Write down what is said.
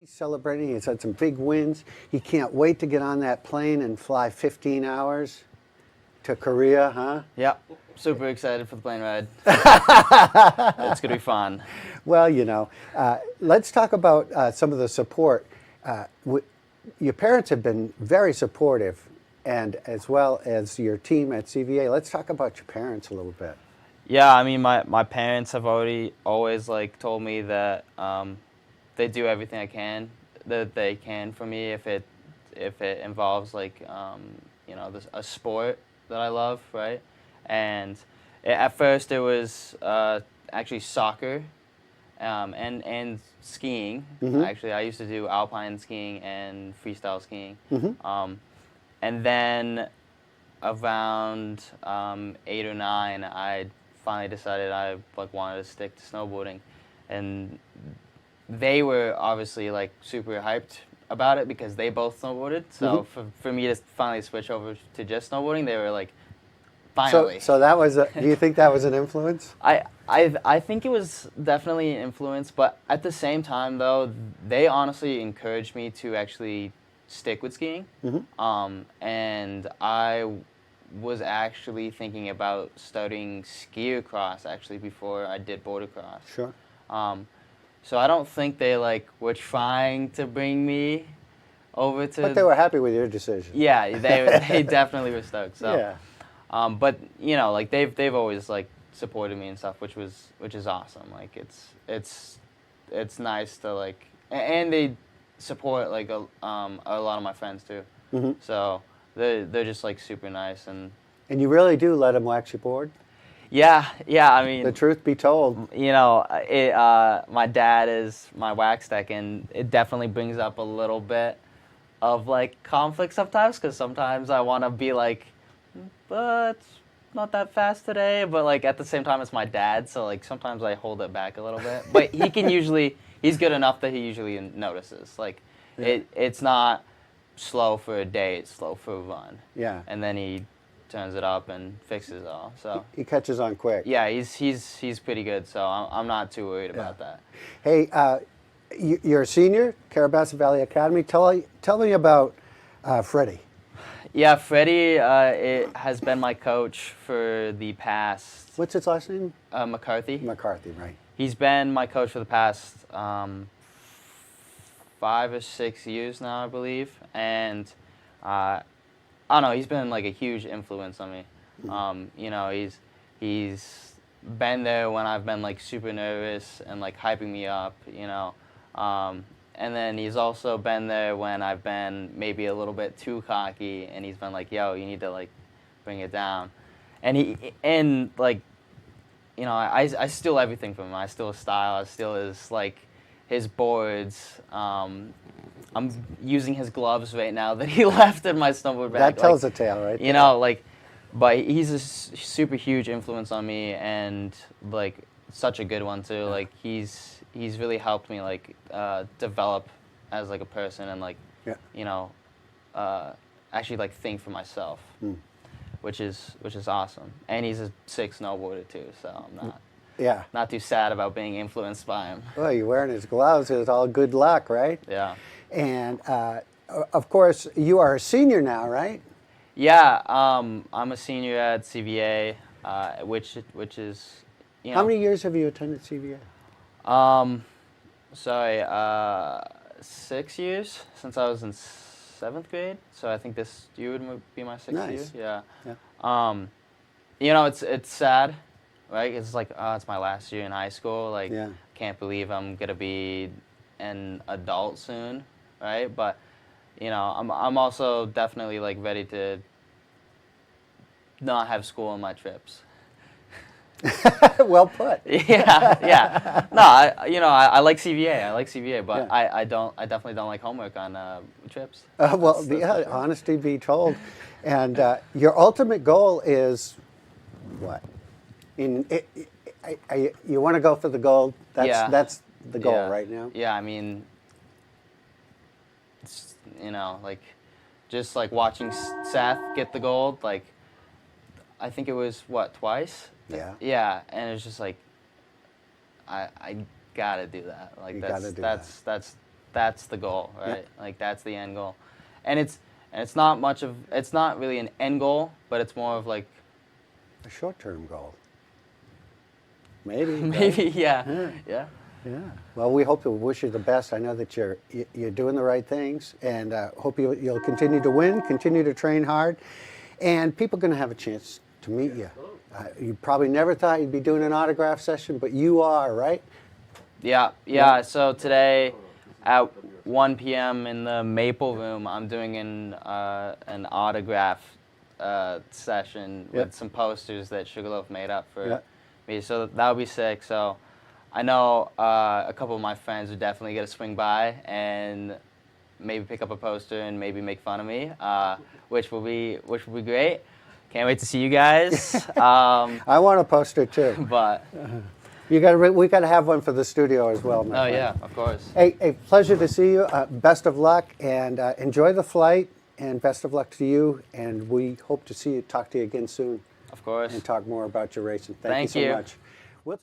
He's celebrating. He's had some big wins. He can't wait to get on that plane and fly 15 hours to Korea, huh? Yep. Super excited for the plane ride. It's going to be fun. Well, let's talk about some of the support. Your parents have been very supportive, and as well as your team at CVA. Let's talk about your parents a little bit. Yeah, I mean, my parents have always told me that they do everything that they can for me if it involves a sport that I love, right? And at first it was actually soccer and skiing. Mm-hmm. Actually, I used to do alpine skiing and freestyle skiing. Mm-hmm. And then around 8 or 9, I finally decided I wanted to stick to snowboarding, and they were obviously super hyped about it because they both snowboarded. So Mm-hmm. for me to finally switch over to just snowboarding, they were like, finally. So that was. Do you think that was an influence? I think it was definitely an influence, but at the same time though, they honestly encouraged me to actually stick with skiing. Mm-hmm. And I was actually thinking about studying ski cross actually before I did border cross. Sure. So I don't think they were trying to bring me over to. But they were happy with your decision. Yeah, they definitely were stoked. So. Yeah. But they've always supported me and stuff, which is awesome. It's nice to and they support a lot of my friends too. Mm-hmm. So they're just super nice and you really do let them wax your board? yeah. I mean, The truth be told. my dad is my wax tech, and it definitely brings up a little bit of conflict sometimes, because sometimes I want to be but not that fast today. But at the same time, it's my dad, so sometimes I hold it back a little bit. But he's good enough that he usually notices. It's not slow for a day; it's slow for a run. Yeah. And then he turns it up and fixes it all. So He catches on quick. yeah, he's pretty good. So I'm not too worried about that. Hey, you're a senior, Carabassa Valley Academy. Tell me about Freddie. Yeah, Freddie has been my coach for the past. What's his last name? McCarthy. McCarthy, right. He's been my coach for the past 5 or 6 years now, I believe, and I don't know. He's been a huge influence on me. Mm-hmm. He's been there when I've been super nervous and hyping me up. And then he's also been there when I've been maybe a little bit too cocky, and he's been yo, you need to bring it down. And I steal everything from him. I steal his style. I steal his boards. I'm using his gloves right now that he left in my snowboard bag. That tells a tale, right? But he's a super huge influence on me, and such a good one too. He's really helped me develop as a person and actually think for myself, which is awesome. And he's a sick snowboarder too, so I'm not too sad about being influenced by him. Well, you're wearing his gloves. It's all good luck, right? Yeah. And of course, you are a senior now, right? Yeah. I'm a senior at CVA, which is How many years have you attended CVA? 6 years since I was in 7th grade. So I think this year would be my 6th year. Yeah. It's sad, right? It's it's my last year in high school. Can't believe I'm gonna be an adult soon, right? But I'm also definitely ready to not have school on my trips. Well put. Yeah. No, I like CVA. I like CVA, but yeah. I definitely don't like homework on trips. That's honesty be told. And your ultimate goal is what? You want to go for the gold? That's the goal right now? Yeah, I mean, it's, just watching Seth get the gold, I think it was, twice? Yeah. Yeah, and it's just I gotta do that. You gotta do that. That's that's the goal, right? Like that's the end goal, and it's not really an end goal, but it's more of like A short-term goal. Maybe. right? maybe yeah. Yeah. Well, we hope to wish you the best. I know that you're doing the right things, and hope you'll continue to win, continue to train hard, and people are going to have a chance to meet you. You probably never thought you'd be doing an autograph session, but you are, right? Yeah. So today at 1 p.m. in the Maple Room, I'm doing an autograph session with some posters that Sugarloaf made up for me. So that would be sick. So I know a couple of my friends would definitely get a swing by and maybe pick up a poster and maybe make fun of me, which will be great. Can't wait to see you guys. I want a poster too. But we got to have one for the studio as well. My friend. yeah, of course. Hey, pleasure to see you. Best of luck, and enjoy the flight. And best of luck to you. And we hope to talk to you again soon. Of course. And talk more about your racing. Thank you so much.